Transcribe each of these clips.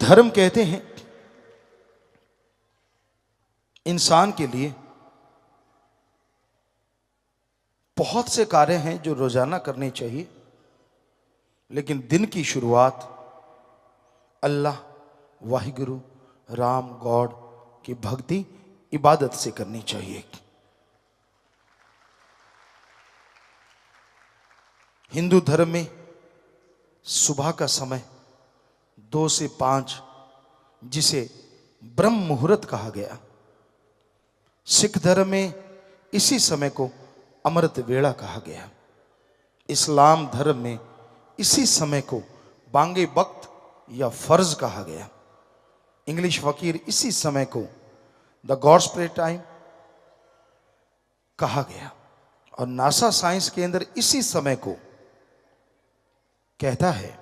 धर्म कहते हैं इंसान के लिए बहुत से कार्य हैं जो रोजाना करने चाहिए, लेकिन दिन की शुरुआत अल्लाह, वाहिगुरु, राम, गॉड की भक्ति, इबादत से करनी चाहिए। हिंदू धर्म में सुबह का समय 2 से 5 जिसे ब्रह्म मुहूर्त कहा गया, सिख धर्म में इसी समय को अमृत वेला कहा गया, इस्लाम धर्म में इसी समय को बांगे वक्त या फर्ज कहा गया, इंग्लिश फकीर इसी समय को द गॉड्स प्रे टाइम कहा गया, और नासा साइंस केंद्र इसी समय को कहता है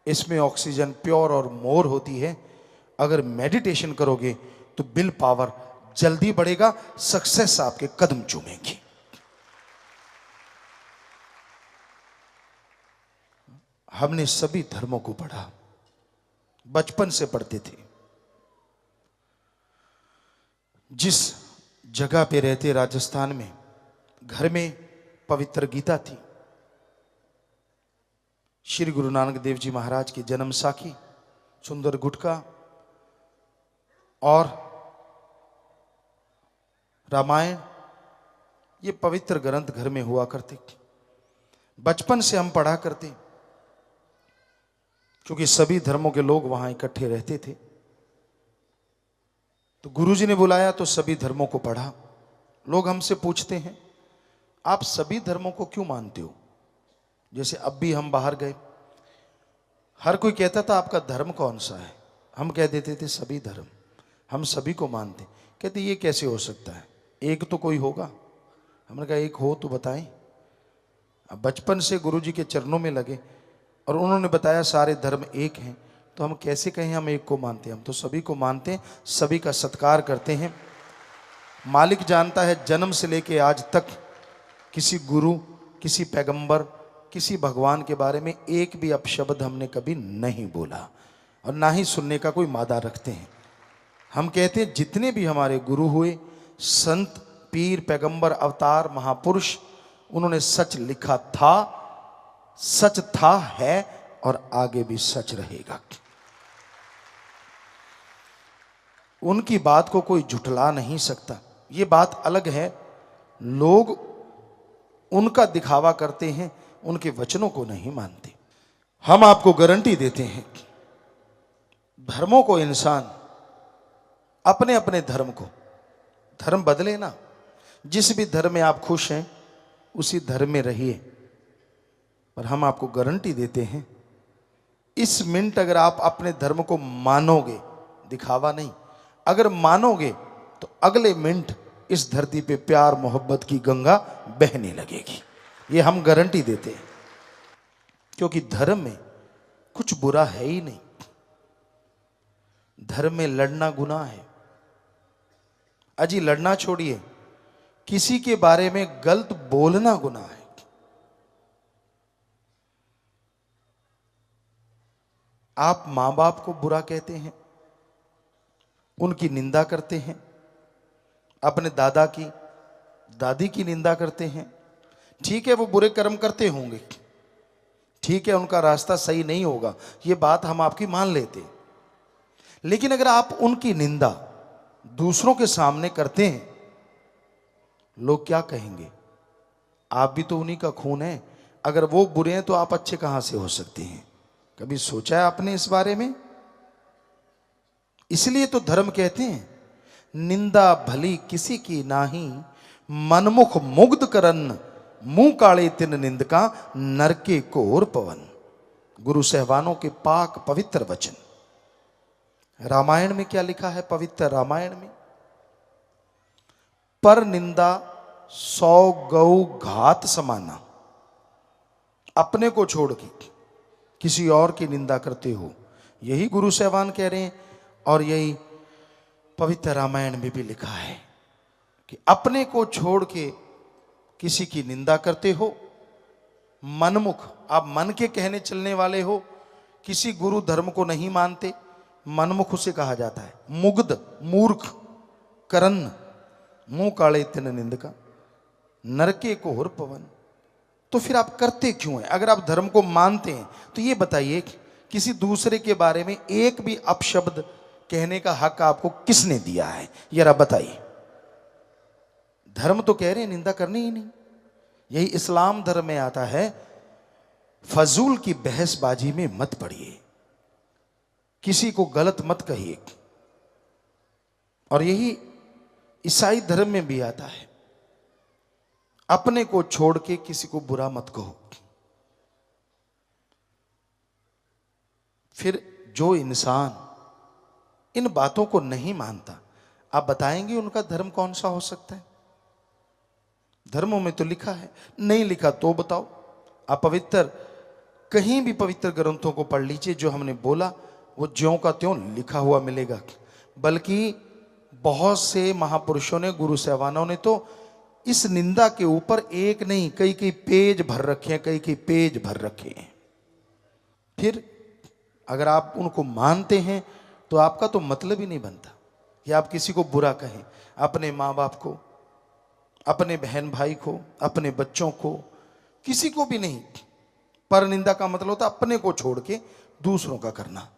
इसमें ऑक्सीजन प्योर और मोर होती है। अगर मेडिटेशन करोगे तो विल पावर जल्दी बढ़ेगा, सक्सेस आपके कदम चूमेगी। हमने सभी धर्मों को पढ़ा, बचपन से पढ़ते थे। जिस जगह पे रहते राजस्थान में, घर में पवित्र गीता थी, श्री गुरु नानक देव जी महाराज की जन्म साखी, सुंदर गुटका और रामायण, ये पवित्र ग्रंथ घर में हुआ करते। बचपन से हम पढ़ा करते, क्योंकि सभी धर्मों के लोग वहां इकट्ठे रहते थे। तो गुरुजी ने बुलाया तो सभी धर्मों को पढ़ा। लोग हमसे पूछते हैं आप सभी धर्मों को क्यों मानते हो? जैसे अब भी हम बाहर गए, हर कोई कहता था आपका धर्म कौन सा है? हम कह देते थे सभी धर्म, हम सभी को मानते। कहते ये कैसे हो सकता है, एक तो कोई होगा। हमने कहा एक हो तो बताएं। अब बचपन से गुरुजी के चरणों में लगे और उन्होंने बताया सारे धर्म एक हैं, तो हम कैसे कहें हम एक को मानते हैं? हम तो सभी को मानते हैं, सभी का सत्कार करते हैं। मालिक जानता है जन्म से लेके आज तक किसी गुरु, किसी पैगंबर, किसी भगवान के बारे में एक भी अपशब्द हमने कभी नहीं बोला और ना ही सुनने का कोई मादा रखते हैं। हम कहते हैं जितने भी हमारे गुरु हुए, संत, पीर, पैगंबर, अवतार, महापुरुष, उन्होंने सच लिखा था, सच था, है और आगे भी सच रहेगा। उनकी बात को कोई झुठला नहीं सकता। ये बात अलग है, लोग उनका दिखावा करते हैं, उनके वचनों को नहीं मानते। हम आपको गारंटी देते हैं धर्मों को, इंसान अपने अपने धर्म को, धर्म बदले ना, जिस भी धर्म में आप खुश हैं उसी धर्म में रहिए। पर हम आपको गारंटी देते हैं इस मिनट अगर आप अपने धर्म को मानोगे, दिखावा नहीं, अगर मानोगे तो अगले मिनट इस धरती पे प्यार मोहब्बत की गंगा बहने लगेगी। ये हम गारंटी देते हैं, क्योंकि धर्म में कुछ बुरा है ही नहीं। धर्म में लड़ना गुनाह है। अजी लड़ना छोड़िए, किसी के बारे में गलत बोलना गुनाह है। आप मां बाप को बुरा कहते हैं, उनकी निंदा करते हैं, अपने दादा की, दादी की निंदा करते हैं। ठीक है वो बुरे कर्म करते होंगे, ठीक है उनका रास्ता सही नहीं होगा, ये बात हम आपकी मान लेते। लेकिन अगर आप उनकी निंदा दूसरों के सामने करते हैं, लोग क्या कहेंगे? आप भी तो उन्हीं का खून है। अगर वो बुरे हैं तो आप अच्छे कहां से हो सकते हैं? कभी सोचा है आपने इस बारे में? इसलिए तो धर्म कहते हैं निंदा भली किसी की नाही, मनमुख मुग्ध करन, मुंह काले तिन निंदका, नरके कोर पवन। गुरु सहवानों के पाक पवित्र वचन। रामायण में क्या लिखा है? पवित्र रामायण में, पर निंदा 100 गौ घात समाना। अपने को छोड़ के किसी और की निंदा करते हो, यही गुरु सहवान कह रहे हैं। और यही पवित्र रामायण में भी लिखा है कि अपने को छोड़ के किसी की निंदा करते हो, मनमुख, आप मन के कहने चलने वाले हो, किसी गुरु धर्म को नहीं मानते, मनमुख उसे कहा जाता है, मुग्ध, मूर्ख, करन्न, मुंह काले तिन निंदका, नरके को हुर पवन। तो फिर आप करते क्यों हैं? अगर आप धर्म को मानते हैं तो ये बताइए, किसी दूसरे के बारे में एक भी अपशब्द कहने का हक आपको किसने दिया है? जरा बताइए। धर्म तो कह रहे हैं निंदा करनी ही नहीं। यही इस्लाम धर्म में आता है, फजूल की बहसबाजी में मत पड़िए, किसी को गलत मत कहिए। और यही ईसाई धर्म में भी आता है, अपने को छोड़ के किसी को बुरा मत कहो। फिर जो इंसान इन बातों को नहीं मानता, आप बताएंगे उनका धर्म कौन सा हो सकता है? धर्मों में तो लिखा है, नहीं लिखा तो बताओ। आप पवित्र, कहीं भी पवित्र ग्रंथों को पढ़ लीजिए, जो हमने बोला वो ज्यों का त्यों लिखा हुआ मिलेगा। बल्कि बहुत से महापुरुषों ने, गुरु साहबानों ने तो इस निंदा के ऊपर एक नहीं कई कई पेज भर रखे हैं, कई कई पेज भर रखे हैं। फिर अगर आप उनको मानते हैं तो आपका तो मतलब ही नहीं बनता कि आप किसी को बुरा कहें। अपने माँ बाप को, अपने बहन भाई को, अपने बच्चों को, किसी को भी नहीं। पर निंदा का मतलब होता है अपने को छोड़ के दूसरों का करना,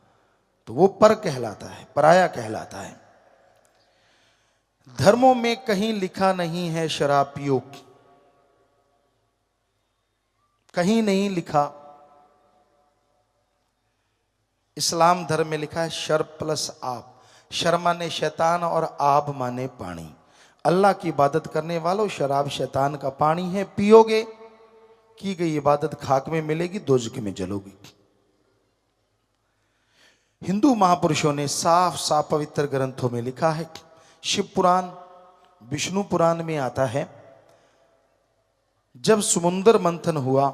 तो वो पर कहलाता है, पराया कहलाता है। धर्मों में कहीं लिखा नहीं है शराब पियो, कहीं नहीं लिखा। इस्लाम धर्म में लिखा है शर प्लस आप। शर माने शैतान और आब माने पानी। अल्लाह की इबादत करने वालों, शराब शैतान का पानी है, पियोगे की गई इबादत खाक में मिलेगी, दोजख में जलोगी। हिंदू महापुरुषों ने साफ साफ पवित्र ग्रंथों में लिखा है। शिव पुराण, विष्णु पुराण में आता है, जब समुद्र मंथन हुआ,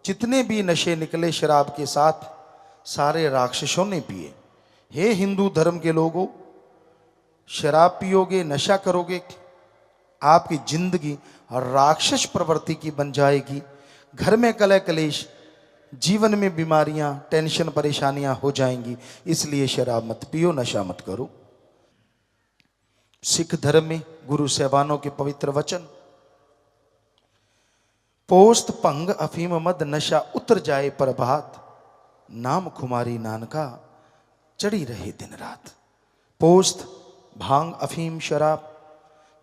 जितने भी नशे निकले शराब के साथ, सारे राक्षसों ने पिए। हे हिंदू धर्म के लोगों, शराब पियोगे, नशा करोगे, आपकी जिंदगी राक्षस प्रवृत्ति की बन जाएगी। घर में कलह कलेश, जीवन में बीमारियां, टेंशन, परेशानियां हो जाएंगी। इसलिए शराब मत पियो, नशा मत करो। सिख धर्म में गुरु साहबानों के पवित्र वचन, पोस्त भंग अफीम मद नशा उतर जाए प्रभात, नाम खुमारी नानका चढ़ी रहे दिन रात। पोस्त, भांग, अफीम, शराब,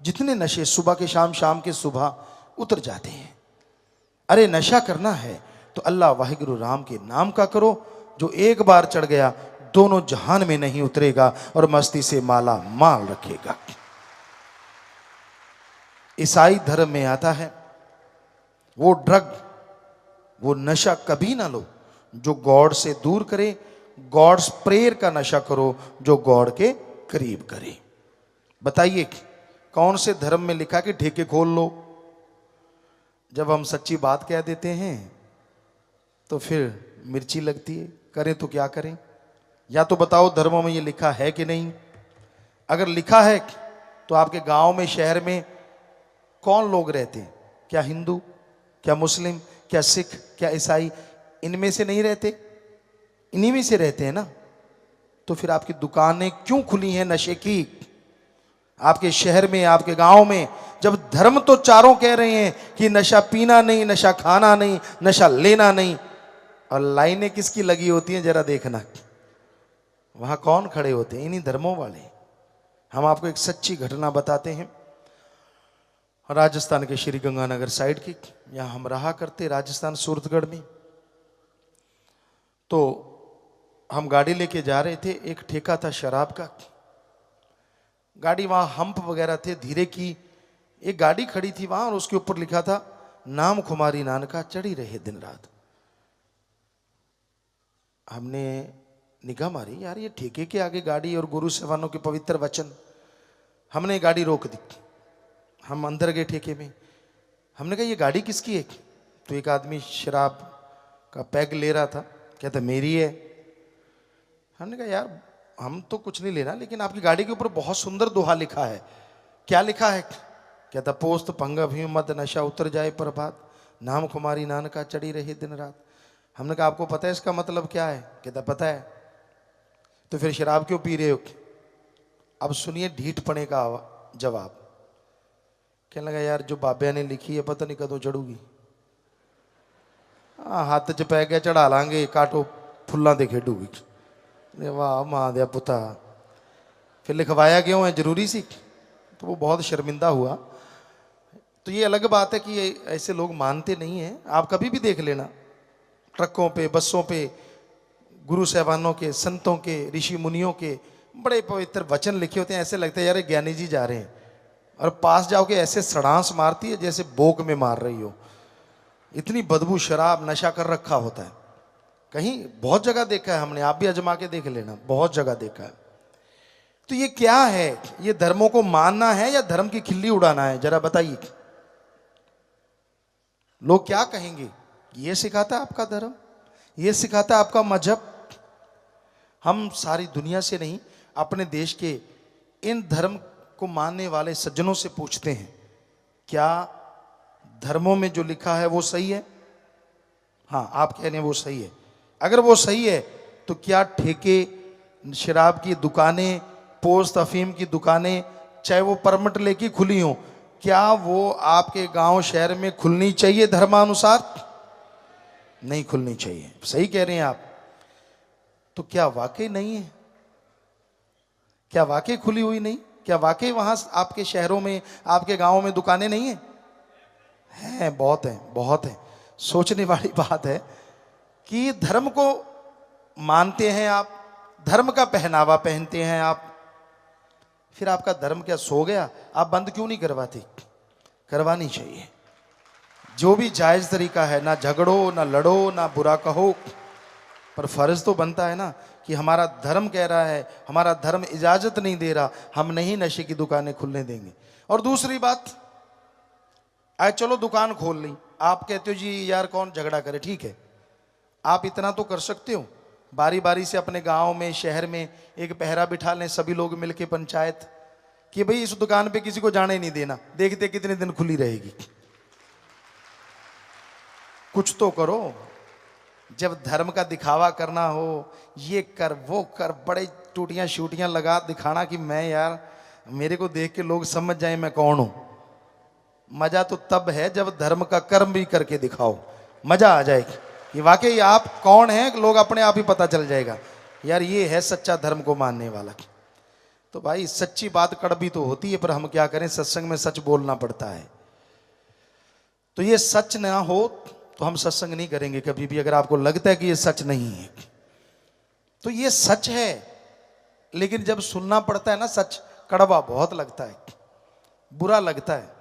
जितने नशे सुबह के शाम, शाम के सुबह उतर जाते हैं। अरे नशा करना है तो अल्लाह वाहिगुरु राम के नाम का करो, जो एक बार चढ़ गया दोनों जहान में नहीं उतरेगा और मस्ती से माला माल रखेगा। ईसाई धर्म में आता है, वो ड्रग, वो नशा कभी ना लो जो गॉड से दूर करे। गॉड्स प्रेयर का नशा करो जो गॉड के करीब करे। बताइए कौन से धर्म में लिखा कि ठेके खोल लो? जब हम सच्ची बात कह देते हैं तो फिर मिर्ची लगती है। करें तो क्या करें? या तो बताओ धर्मों में ये लिखा है कि नहीं? अगर लिखा है तो आपके गांव में, शहर में कौन लोग रहते हैं? क्या हिंदू, क्या मुस्लिम, क्या सिख, क्या ईसाई? इनमें से नहीं रहते? इन्हीं में से रहते हैं ना। तो फिर आपकी दुकानें क्यों खुली हैं नशे की? आपके शहर में, आपके गांव में, जब धर्म तो चारों कह रहे हैं कि नशा पीना नहीं, नशा खाना नहीं, नशा लेना नहीं, और लाइनें किसकी लगी होती हैं जरा देखना, वहां कौन खड़े होते हैं? इन्हीं धर्मों वाले। हम आपको एक सच्ची घटना बताते हैं, राजस्थान के श्री गंगानगर साइड की। यहां हम रहा करते, राजस्थान सूरतगढ़ में। तो हम गाड़ी लेके जा रहे थे, एक ठेका था शराब का। गाड़ी वहां हम्प वगैरह थे, धीरे की एक गाड़ी खड़ी थी वहां, और उसके ऊपर लिखा था नाम खुमारी नानका चढ़ी रहे दिन रात। हमने निगाह मारी, यार ये ठेके के आगे गाड़ी और गुरु साहबानों के पवित्र वचन। हमने गाड़ी रोक दी, हम अंदर गए ठेके में। हमने कहा ये गाड़ी किसकी है? तो एक आदमी शराब का पैग ले रहा था, कहता मेरी है। हमने कहा यार हम तो कुछ नहीं लेना, लेकिन आपकी गाड़ी के ऊपर बहुत सुंदर दोहा लिखा है। क्या लिखा है? कहता पोस्त पंगा भी मद नशा उतर जाए प्रभात, नाम खुमारी नानका चढ़ी रही दिन रात। हमने कहा आपको पता है इसका मतलब क्या है? कहता पता है। तो फिर शराब क्यों पी रहे हो? अब सुनिए ढीठपने का जवाब। कहने लगा यार जो बाबे ने लिखी है पता नहीं कदों चढ़ूगी। हत्थ च पै गया चढ़ा लांगे, काटो फुल्लां दे खेडूगी। वाह मां दिया पुता, फिर लिखवाया क्यों है, जरूरी सी? तो वो बहुत शर्मिंदा हुआ। तो ये अलग बात है कि ये ऐसे लोग मानते नहीं हैं। आप कभी भी देख लेना, ट्रकों पे, बसों पे गुरु साहबानों के, संतों के, ऋषि मुनियों के बड़े पवित्र वचन लिखे होते हैं। ऐसे लगता है यार ज्ञानी जी जा रहे हैं, और पास जाओगे ऐसे सड़ांस मारती है जैसे बोक में मार रही हो। इतनी बदबू, शराब नशा कर रखा होता है। कहीं बहुत जगह देखा है हमने, आप भी अजमा के देख लेना, बहुत जगह देखा है। तो ये क्या है? ये धर्मों को मानना है या धर्म की खिल्ली उड़ाना है? जरा बताइए। लोग क्या कहेंगे? ये सिखाता है आपका धर्म, ये सिखाता है आपका मजहब। हम सारी दुनिया से नहीं, अपने देश के इन धर्म को मानने वाले सज्जनों से पूछते हैं, क्या धर्मों में जो लिखा है वो सही है? हाँ, आप कह रहे हैं वो सही है। अगर वो सही है तो क्या ठेके, शराब की दुकानें, पोस्त अफीम की दुकानें, चाहे वो परमिट लेके खुली हो, क्या वो आपके गांव शहर में खुलनी चाहिए धर्मानुसार? नहीं खुलनी चाहिए। सही कह रहे हैं आप। तो क्या वाकई नहीं है? क्या वाकई खुली हुई नहीं? क्या वाकई वहां आपके शहरों में, आपके गांवों में दुकानें नहीं है? हैं, बहुत है, बहुत है। सोचने वाली बात है कि धर्म को मानते हैं आप, धर्म का पहनावा पहनते हैं आप, फिर आपका धर्म क्या सो गया? आप बंद क्यों नहीं करवाते? करवानी चाहिए। जो भी जायज तरीका है, ना झगड़ो, ना लड़ो, ना बुरा कहो, पर फर्ज तो बनता है ना कि हमारा धर्म कह रहा है, हमारा धर्म इजाजत नहीं दे रहा, हम नहीं नशे की दुकानें खुलने देंगे। और दूसरी बात, आज चलो दुकान खोल ली, आप कहते हो जी यार कौन झगड़ा करे, ठीक है, आप इतना तो कर सकते हो, बारी बारी से अपने गांव में, शहर में एक पहरा बिठा लें सभी लोग मिलके, पंचायत, कि भाई इस दुकान पे किसी को जाने नहीं देना, देखते कितने दिन खुली रहेगी। कुछ तो करो। जब धर्म का दिखावा करना हो, ये कर वो कर, बड़े टूटियां शूटियां लगा दिखाना कि मैं यार, मेरे को देख के लोग समझ जाए मैं कौन हूं। मजा तो तब है जब धर्म का कर्म भी करके दिखाओ, मजा आ जाएगी कि वाकई आप कौन हैं, लोग अपने आप ही पता चल जाएगा यार ये है सच्चा धर्म को मानने वाला। तो भाई सच्ची बात कड़वी तो होती है, पर हम क्या करें, सत्संग में सच बोलना पड़ता है। तो ये सच ना हो तो हम सत्संग नहीं करेंगे कभी भी। अगर आपको लगता है कि ये सच नहीं है तो ये सच है, लेकिन जब सुनना पड़ता है ना सच, कड़वा बहुत लगता है, बुरा लगता है।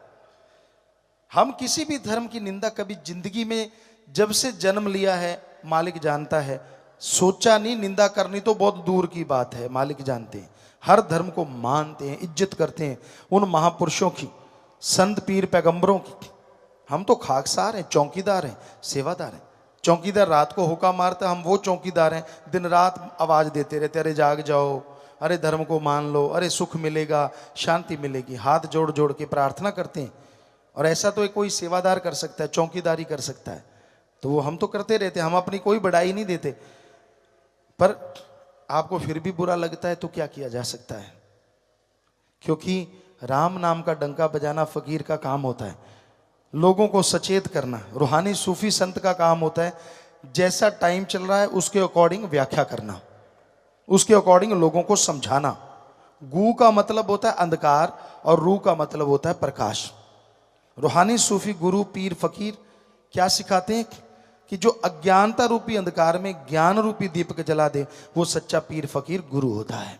हम किसी भी धर्म की निंदा कभी जिंदगी में, जब से जन्म लिया है, मालिक जानता है, सोचा नहीं। निंदा करनी तो बहुत दूर की बात है, मालिक जानते हैं। हर धर्म को मानते हैं, इज्जत करते हैं उन महापुरुषों की, संत पीर पैगंबरों की। हम तो खाकसार हैं, चौकीदार हैं, सेवादार हैं। चौकीदार रात को हुक्का मारता, हम वो चौकीदार हैं दिन रात आवाज देते रहते, अरे जाग जाओ, अरे धर्म को मान लो, अरे सुख मिलेगा, शांति मिलेगी। हाथ जोड़ जोड़ के प्रार्थना करते हैं। और ऐसा तो कोई सेवादार कर सकता है, चौकीदारी कर सकता है, तो वो हम तो करते रहते, हम अपनी कोई बढ़ाई नहीं देते। पर आपको फिर भी बुरा लगता है तो क्या किया जा सकता है, क्योंकि राम नाम का डंका बजाना फकीर का काम होता है, लोगों को सचेत करना रूहानी सूफी संत का काम होता है। जैसा टाइम चल रहा है उसके अकॉर्डिंग व्याख्या करना, उसके अकॉर्डिंग लोगों को समझाना। गू का मतलब होता है अंधकार और रू का मतलब होता है प्रकाश। रूहानी सूफी गुरु पीर फकीर क्या सिखाते हैं कि जो अज्ञानता रूपी अंधकार में ज्ञान रूपी दीपक जला दे, वो सच्चा पीर फकीर गुरु होता है।